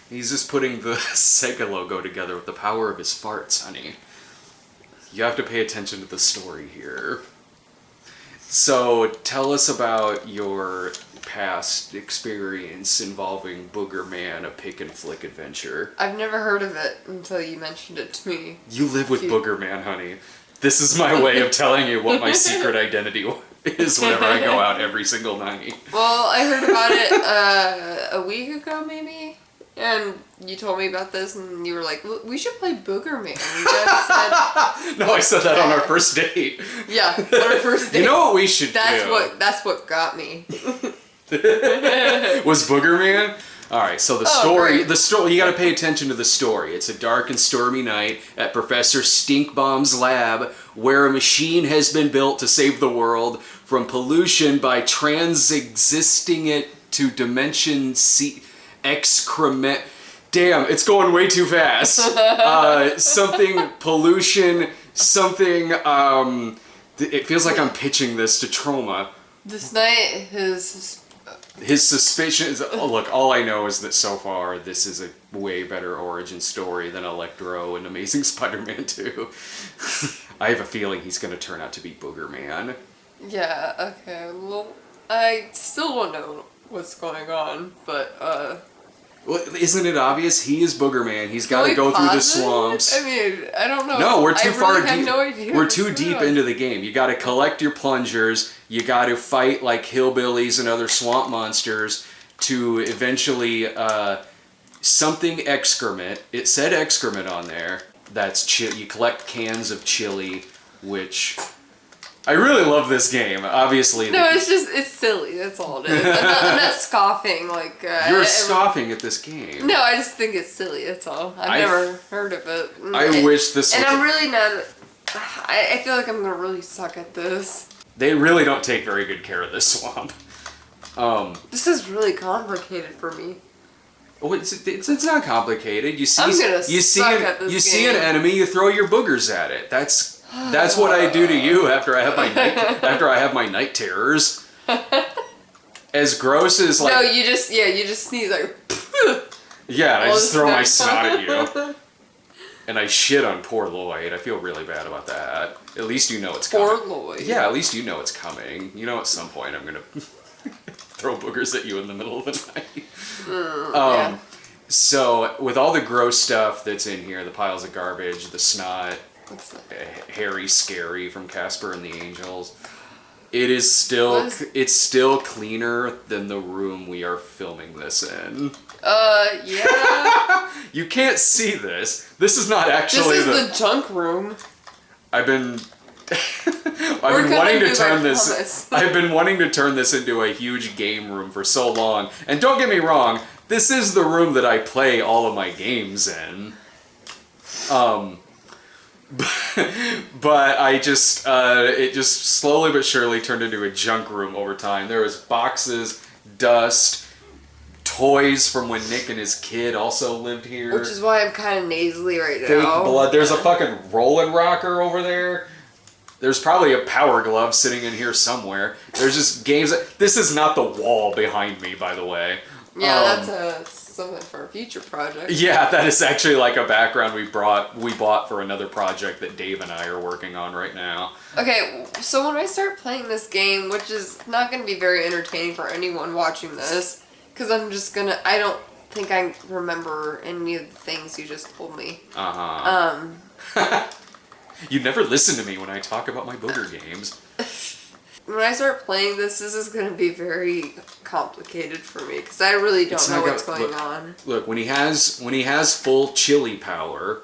He's just putting the Sega logo together with the power of his farts, honey. You have to pay attention to the story here. So, tell us about your past experience involving Boogerman, a pick and flick adventure. I've never heard of it until you mentioned it to me. You live with Boogerman, honey. This is my way of telling you what my secret identity is whenever I go out every single night. Well, I heard about it a week ago, maybe? And you told me about this, and you were like, "We should play Boogerman." You guys said, no, I said that on our first date. Yeah, on our first date. You know what we should do? That's what got me. Was Boogerman? Alright, so the story, you gotta pay attention to the story. It's a dark and stormy night at Professor Stinkbomb's lab, where a machine has been built to save the world from pollution by transexisting it to dimension excrement. Damn, it's going way too fast. Something pollution, something, it feels like I'm pitching this to Trauma. This night, his suspicions. Oh, look, all I know is that so far this is a way better origin story than Electro and Amazing Spider-Man 2. I have a feeling he's going to turn out to be Boogerman. Yeah, okay. Well, I still don't know what's going on, but, Well, isn't it obvious? He is Boogerman. He's got to go through the swamps. I mean, I don't know. No, we're too far really deep. have no idea We're too deep into the game. You got to collect your plungers. You got to fight like hillbillies and other swamp monsters to eventually something excrement. It said excrement on there. That's you collect cans of chili, which I really love this game. Obviously, no, it's silly. That's all it is. I'm not scoffing like. You're scoffing at this game. No, I just think it's silly. That's all. I've never heard of it. I wish this. And I'm really not. I feel like I'm gonna really suck at this. They really don't take very good care of this swamp. This is really complicated for me. Oh, it's not complicated. You see, I'm gonna suck at this you see an enemy, you throw your boogers at it. That's what I do to you after I have my night terrors. As gross as like. No, you just sneeze like. Yeah, I just throw my snot at you. And I shit on poor Lloyd. I feel really bad about that. At least you know it's coming. Poor Lloyd. Yeah, at least you know it's coming. You know at some point I'm gonna throw boogers at you in the middle of the night. Yeah. So, with all the gross stuff that's in here, the piles of garbage, the snot, What's that? Harry Scary from Casper and the Angels, it's still cleaner than the room we are filming this in. Yeah. You can't see this. This is not actually This is the junk room. I've been wanting to turn this. I've been wanting to turn this into a huge game room for so long. And don't get me wrong, this is the room that I play all of my games in. But I just it just slowly but surely turned into a junk room over time. There was boxes, dust, toys from when Nick and his kid also lived here. Which is why I'm kind of nasally right Fake now. blood. There's a fucking rolling rocker over there. There's probably a power glove sitting in here somewhere. There's just games. This is not the wall behind me, by the way. Yeah, that's something for a future project. Yeah, that is actually like a background we bought for another project that Dave and I are working on right now. Okay, so when I start playing this game, which is not going to be very entertaining for anyone watching this, because I don't think I remember any of the things you just told me. You never listen to me when I talk about my booger games. When I start playing this is going to be very complicated for me, because I really don't know what's going on. Look, when he has full chili power...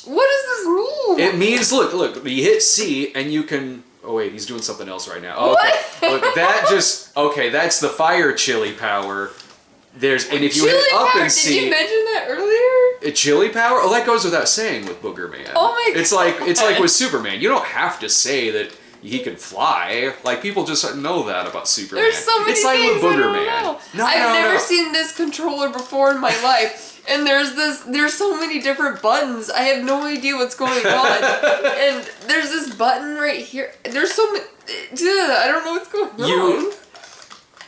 What does this mean? It means, look, you hit C and you can... Oh wait, he's doing something else right now. Oh, okay. Look, that's the fire chili power. And if you hit up and C... Did you mention that earlier? Chili power? Oh, that goes without saying with Boogerman. Oh my god. It's like with Superman. You don't have to say that he can fly. Like, people just know that about Superman. There's so many it's like things with Boogerman. I've never seen this controller before in my life. And there's so many different buttons. I have no idea what's going on. And there's this button right here. There's so many... I don't know what's going on.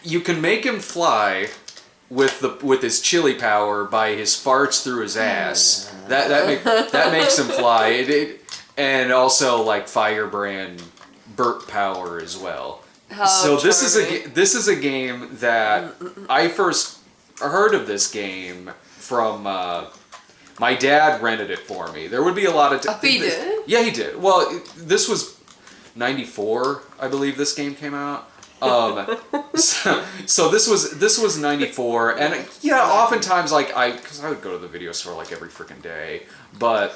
You can make him fly with his chili power by his farts through his ass. That makes him fly. And also like firebrand burp power as well. So this is a game that I first heard of this game from my dad rented it for me. There would be a lot of he did? Yeah, he did. Well, this was 94, I believe this game came out. So this was 94, and yeah, oftentimes like because I would go to the video store like every freaking day, but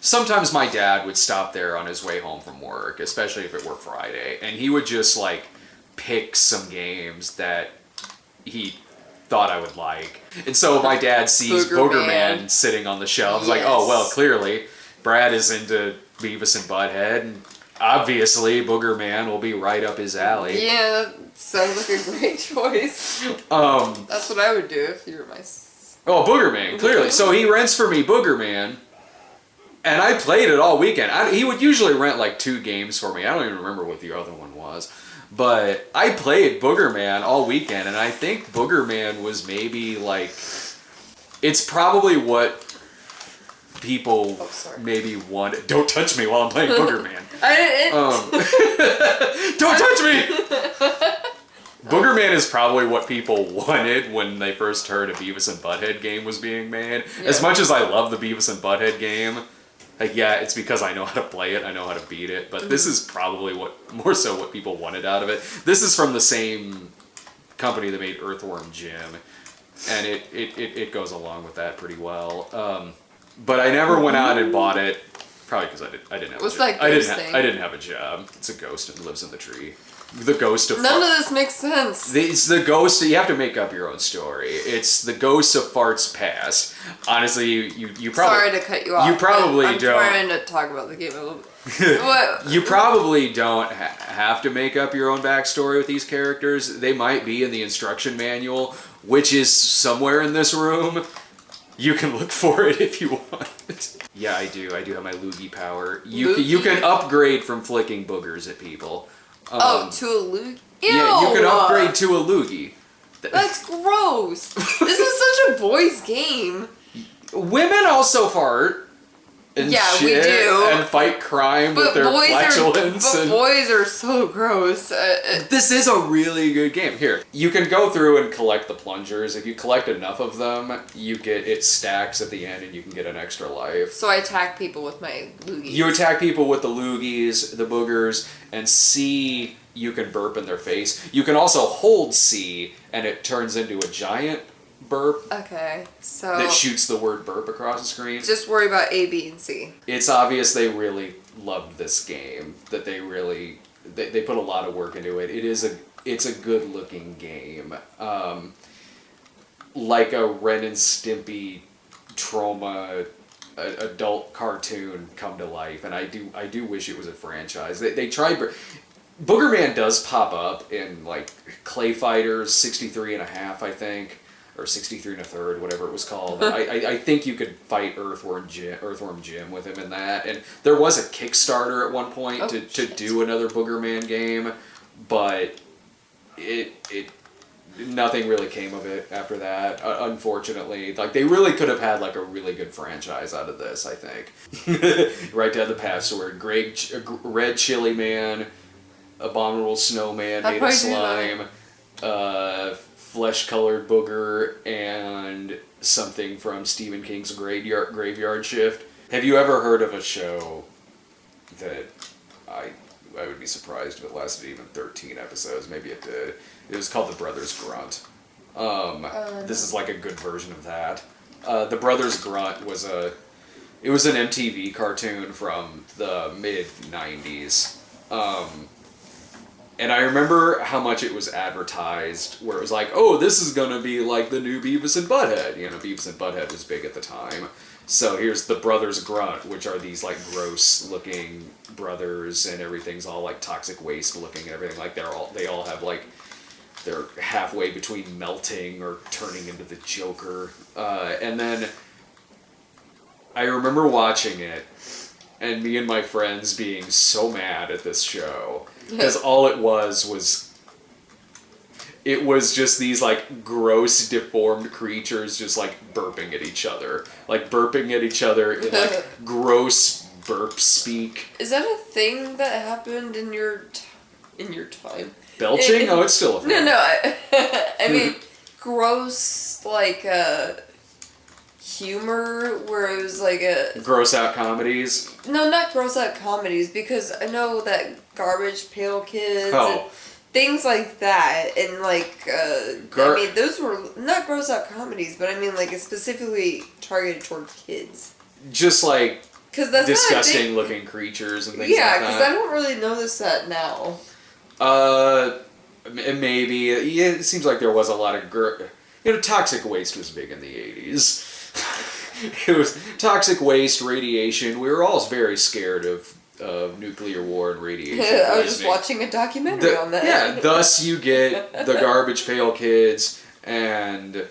sometimes my dad would stop there on his way home from work, especially if it were Friday, and he would just like pick some games that he thought I would like. And so my dad sees Boogerman sitting on the shelf. He's like, oh, well, clearly Brad is into Beavis and Butthead, and obviously Boogerman will be right up his alley. Yeah, that sounds like a great choice. That's what I would do if you were my... Oh, Boogerman, clearly. So he rents for me Boogerman, and I played it all weekend. He would usually rent like 2 games for me. I don't even remember what the other one was. But I played Boogerman all weekend, and I think Boogerman was maybe like... It's probably what people maybe want... Don't touch me while I'm playing Boogerman. Don't touch me! Boogerman is probably what people wanted when they first heard a Beavis and Butthead game was being made. Yeah. As much as I love the Beavis and Butthead game... Like, yeah, it's because I know how to play it, I know how to beat it, but this is probably more so what people wanted out of it. This is from the same company that made Earthworm Jim, and it goes along with that pretty well. But I never went out and bought it, probably because I didn't have a job. I didn't have a job. It's a ghost and lives in the tree. The ghost of None of this makes sense. It's the ghost. You have to make up your own story. It's the ghost of farts past. Honestly, you probably... Sorry to cut you off. You probably I'm don't... trying to talk about the game a little bit. What? You probably don't have to make up your own backstory with these characters. They might be in the instruction manual, which is somewhere in this room. You can look for it if you want. Yeah, I do. I do have my loogie power. You can upgrade from flicking boogers at people. To a loogie? Ew! Yeah, you can upgrade to a loogie. That's gross. This is such a boys' game. Women also fart. And shit, we do. And fight crime with their flatulence. But boys are so gross. This is a really good game. Here, you can go through and collect the plungers. If you collect enough of them, it stacks at the end and you can get an extra life. So I attack people with my loogies. You attack people with the loogies, the boogers, and C, you can burp in their face. You can also hold C, and it turns into a giant burp. Okay, so... That shoots the word burp across the screen. Just worry about A, B, and C. It's obvious they really loved this game. That they really... They put a lot of work into it. It's a good looking game. Like a Ren and Stimpy trauma adult cartoon come to life, and I do wish it was a franchise. They tried... Boogerman does pop up in like Clay Fighters 63 and a half, I think. Or 63 and a third, whatever it was called. I think you could fight Earthworm Jim with him in that. And there was a Kickstarter at one point to do another Boogerman game, but nothing really came of it after that. Unfortunately, like they really could have had like a really good franchise out of this. I think. Right down the password: Red Chili Man, Abominable Snowman made of slime. Flesh-colored booger, and something from Stephen King's Graveyard Shift. Have you ever heard of a show that I would be surprised if it lasted even 13 episodes? Maybe it did. It was called The Brothers Grunt. This is like a good version of that. The Brothers Grunt was an MTV cartoon from the mid-90s. And I remember how much it was advertised, where it was like, oh, this is going to be like the new Beavis and Butthead. You know, Beavis and Butthead was big at the time. So here's the Brothers Grunt, which are these like gross-looking brothers, and everything's all like toxic waste-looking and everything. Like they all have like, they're halfway between melting or turning into the Joker. And then I remember watching it, and me and my friends being so mad at this show. Because all it was it was just these like gross deformed creatures just like burping at each other in like gross burp speak. Is that a thing that happened in your time? Belching? Oh, it's still a thing. No, I mean gross like humor where it was like a gross out comedies. No, not gross out comedies, because I know that Garbage Pail Kids and things like that, and like I mean those were not gross out comedies, but I mean like it's specifically targeted toward kids. Just like because that's disgusting looking creatures and things like that. Yeah, because I don't really notice that now. Maybe. Yeah, it seems like there was a lot of toxic waste was big in the 80s. It was toxic waste, radiation. We were all very scared of nuclear war and radiation. I was just watching a documentary on that. Yeah, thus you get the Garbage Pail Kids and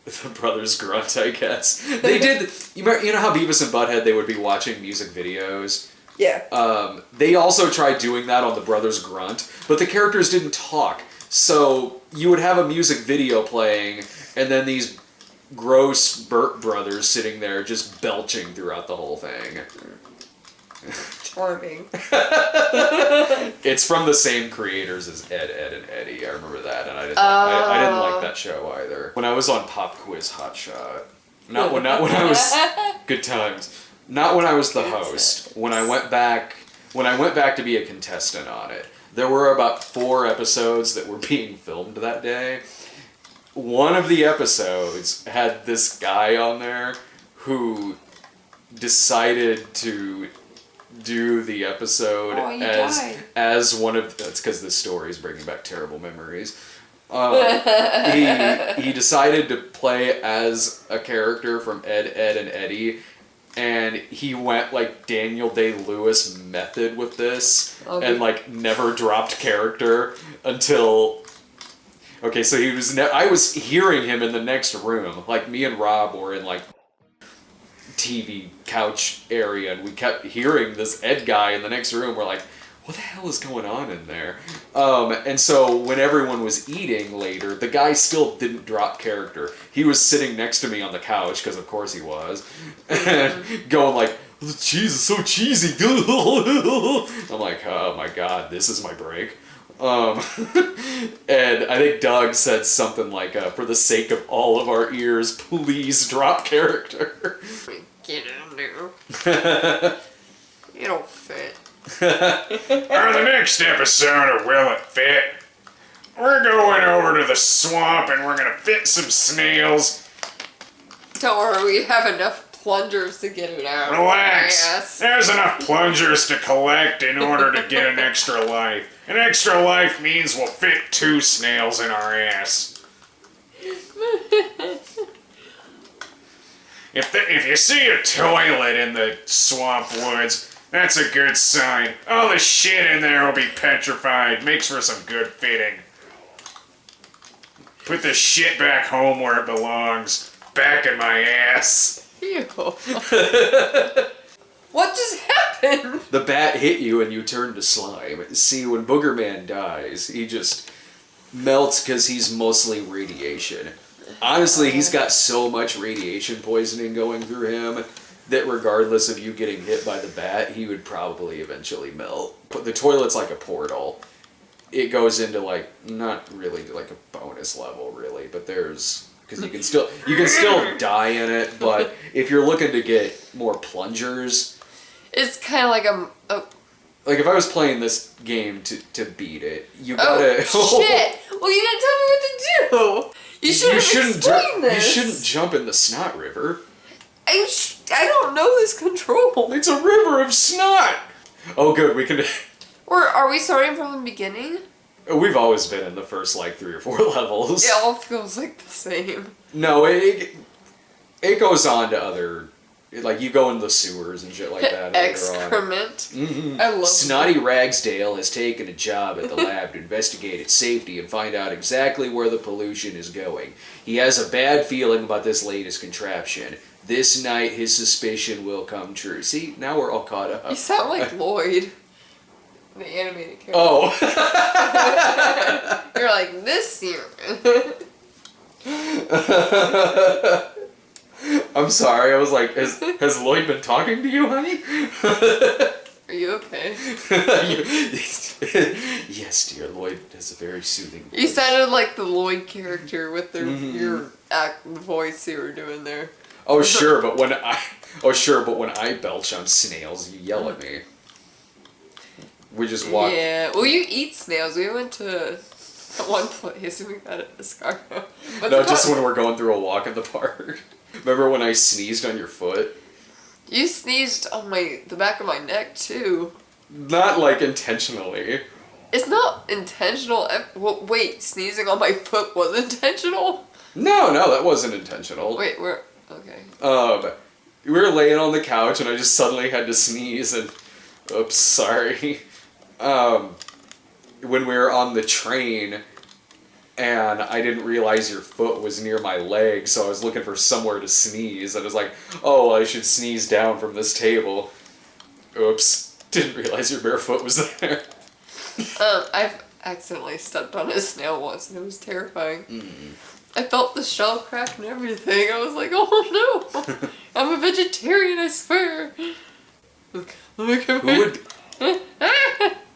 the Brothers Grunt, I guess. They did. You know how Beavis and Butthead, they would be watching music videos? Yeah. They also tried doing that on the Brothers Grunt, but the characters didn't talk. So you would have a music video playing, and then these gross Burt brothers sitting there just belching throughout the whole thing. Charming. It's from the same creators as Ed, Ed, and Eddie. I remember that, and I didn't like that show either. When I was on Pop Quiz Hot Shot, not when I was good times. Not when I was the host. When I went back to be a contestant on it, there were about 4 episodes that were being filmed that day. One of the episodes had this guy on there who decided to do the episode as one of... That's because this story is bringing back terrible memories. He decided to play as a character from Ed, Ed, and Eddie, and he went like Daniel Day-Lewis method with this, and like never dropped character until... Okay, so he was... I was hearing him in the next room. Like, me and Rob were in, like, TV couch area, and we kept hearing this Ed guy in the next room. We're like, what the hell is going on in there? And so when everyone was eating later, the guy still didn't drop character. He was sitting next to me on the couch, because of course he was, and going like, cheese is so cheesy. I'm like, oh my god, this is my break. And I think Doug said something like, for the sake of all of our ears, please drop character. Get in there. You don't fit. For the next episode of Will It Fit, we're going over to the swamp and we're gonna fit some snails. Don't worry, we have enough plungers to get it out. Relax. There's enough plungers to collect in order to get an extra life. An extra life means we'll fit 2 snails in our ass. If you see a toilet in the swamp woods, that's a good sign. All the shit in there will be petrified. Makes for some good fitting. Put the shit back home where it belongs. Back in my ass. Ew. What just happened? The bat hit you and you turn to slime. See, when Boogerman dies, he just melts because he's mostly radiation. Honestly, he's got so much radiation poisoning going through him that regardless of you getting hit by the bat, he would probably eventually melt. But the toilet's like a portal. It goes into like, not really like a bonus level really, but there's... Because you can still die in it, but if you're looking to get more plungers... It's kind of like a... Like, if I was playing this game to beat it, you gotta... Oh, shit! Well, you didn't tell me what to do! You shouldn't explain this! You shouldn't jump in the snot river. I don't know this control. It's a river of snot! Oh, good, we can... Or are we starting from the beginning? We've always been in the first, like, 3 or 4 levels. It all feels like the same. No, it goes on to other... Like, you go in the sewers and shit like that. Excrement. Mm-hmm. I love Snotty Ragsdale has taken a job at the lab to investigate its safety and find out exactly where the pollution is going. He has a bad feeling about this latest contraption. This night, his suspicion will come true. See, now we're all caught up. You sound like Lloyd. The animated character. Oh. You're like, this year. I'm sorry, I was like, has Lloyd been talking to you, honey? Are you okay? Yes, dear, Lloyd has a very soothing voice. You sounded like the Lloyd character with your voice you were doing there. Oh sure, but when I belch on snails, you yell at me. We just walk. Yeah, well, you eat snails. We went to one place and we got an escargot. No, just when we're going through a walk in the park. Remember when I sneezed on your foot? You sneezed on the back of my neck too. Not like intentionally. It's not intentional. Well, wait, sneezing on my foot was intentional? No, that wasn't intentional. Wait, we're okay. We were laying on the couch and I just suddenly had to sneeze and, oops, sorry. When we were on the train and I didn't realize your foot was near my leg, so I was looking for somewhere to sneeze. I was like, oh, I should sneeze down from this table. Oops, didn't realize your bare foot was there. I've accidentally stepped on a snail once and it was terrifying. I felt the shell crack and everything. I was like, oh no, I'm a vegetarian, I swear.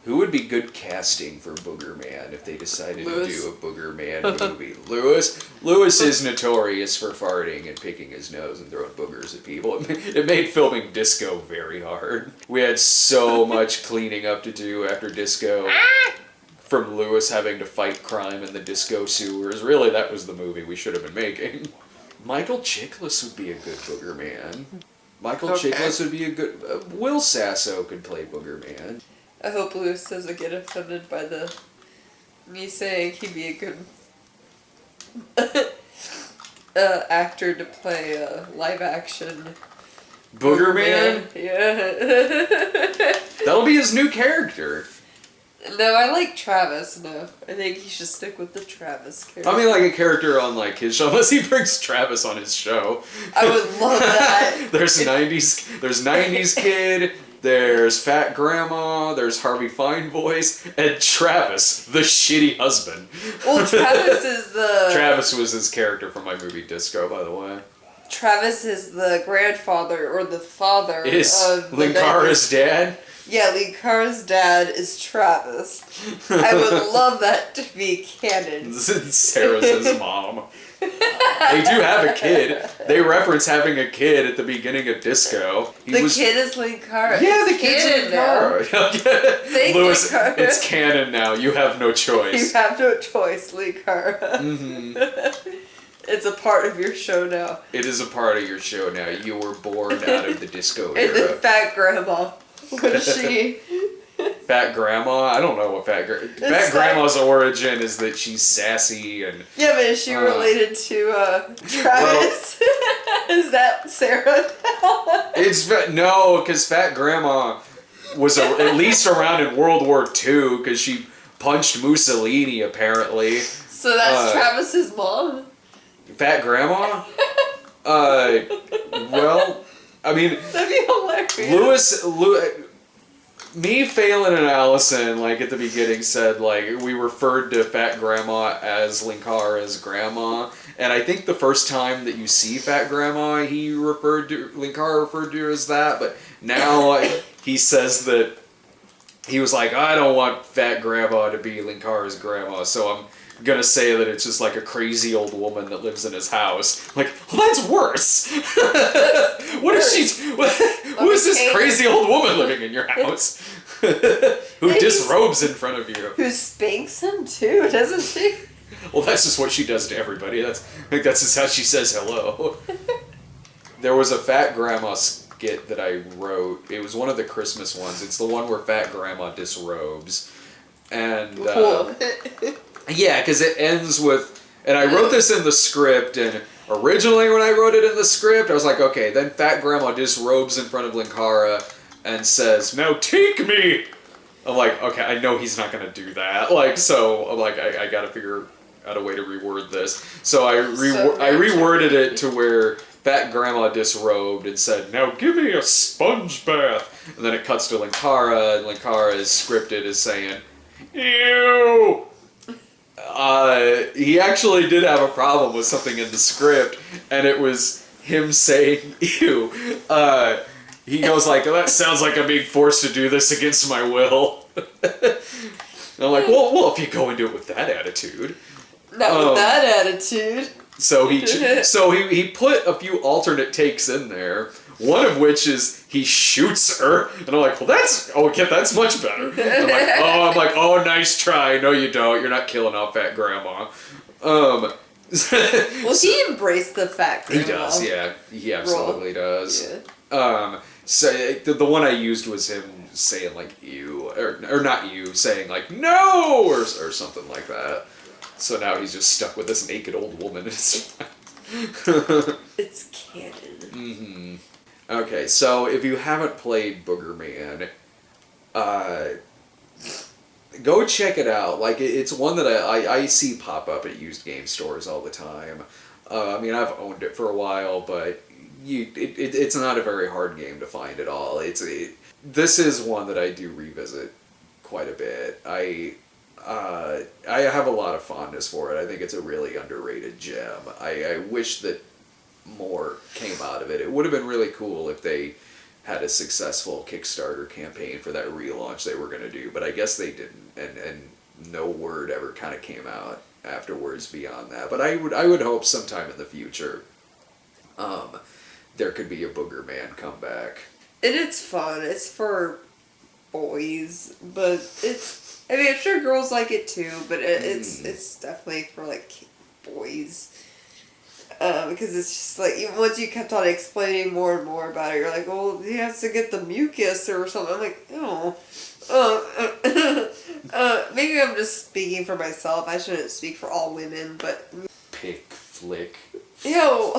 Who would be good casting for Boogerman if they decided Lewis. to do a Boogerman movie? Lewis is notorious for farting and picking his nose and throwing boogers at people. It made filming Disco very hard. We had so much cleaning up to do after Disco. From Lewis having to fight crime in the disco sewers. Really, that was the movie we should have been making. Michael Chiklis would be a good Boogerman. Michael Chiklis would be a good... Will Sasso could play Boogerman. I hope Lewis doesn't get offended by me saying he'd be a good actor to play live action Boogerman? Yeah. That'll be his new character. No, I like Travis enough. I think he should stick with the Travis character. I mean, like a character on like his show, unless he brings Travis on his show. I would love that. There's 90s kid, there's Fat Grandma, there's Harvey Fine Voice, and Travis, the shitty husband. Well, Travis is the... Travis was his character from my movie Disco, by the way. Travis is the grandfather or the father Is of... Linkara's dad? Yeah, Linkara's dad is Travis. I would love that to be canon. Sarah's his mom. They do have a kid. They reference having a kid at the beginning of Disco. Kid is Linkara. Yeah, the kid's Linkara. Thanks, Lewis, Linkara. it's canon now. You have no choice. You have no choice, Linkara. Mm-hmm. It's a part of your show now. It is a part of your show now. You were born out of the disco And era. then Fat Grandma. What is she? Fat Grandma? I don't know what Fat Grandma's origin is that she's sassy and... Yeah, but is she related to Travis? Is that Sarah now? No, because Fat Grandma was at least around in World War II because she punched Mussolini, apparently. So that's Travis's mom? Fat Grandma? Well, I mean... That'd be hilarious. Me, Phelan, and Allison, like, at the beginning said, like, we referred to Fat Grandma as Linkara's grandma, and I think the first time that you see Fat Grandma, Linkara referred to her as that, but now he says that he was like, I don't want Fat Grandma to be Linkara's grandma, so I'm gonna say that it's just like a crazy old woman that lives in his house. Like, well, that's worse. What is she? Who is this crazy old woman living in your house? Who disrobes in front of you? Who spanks him too, doesn't she? Well, that's just what she does to everybody. I think that's just how she says hello. There was a Fat Grandma skit that I wrote. It was one of the Christmas ones. It's the one where Fat Grandma disrobes. And... yeah, because it ends with... And I wrote this in the script, and originally when I wrote it in the script, I was like, okay, then Fat Grandma disrobes in front of Linkara and says, now take me! I'm like, okay, I know he's not going to do that. Like, so I'm like, I got to figure out a way to reword this. So I reworded it to where Fat Grandma disrobed and said, "Now give me a sponge bath." And then it cuts to Linkara, and Linkara is scripted as saying, "Ew." He actually did have a problem with something in the script, and it was him saying, "Ew." He goes like, "That sounds like I'm being forced to do this against my will." And I'm like, well, if you go into it with that attitude. Not with that attitude. So he put a few alternate takes in there. One of which is he shoots her, and I'm like, well, that's much better. I'm like, oh, nice try. No, you don't. You're not killing off Fat Grandma. Well, he embraced the Fat Grandma. He does, yeah. He absolutely does. Yeah. So the one I used was him saying like "ew" or not "ew," saying like "no" or something like that. So now he's just stuck with this naked old woman. It's canon. Mm-hmm. Okay, so if you haven't played Boogerman, go check it out. Like it's one that I see pop up at used game stores all the time. I mean, I've owned it for a while, but it's not a very hard game to find at all. This is one that I do revisit quite a bit. I have a lot of fondness for it. I think it's a really underrated gem. I wish that more came out of it. It would have been really cool if they had a successful Kickstarter campaign for that relaunch they were going to do, but I guess they didn't, and no word ever kind of came out afterwards beyond that. But I would hope sometime in the future there could be a Boogerman comeback. And it's fun. It's for boys, but I mean, I'm sure girls like it too, but it's definitely for like boys. Because it's just like, even once you kept on explaining more and more about it, you're like, well, he has to get the mucus or something. I'm like, oh. Maybe I'm just speaking for myself. I shouldn't speak for all women, but... Pick flick. Ew.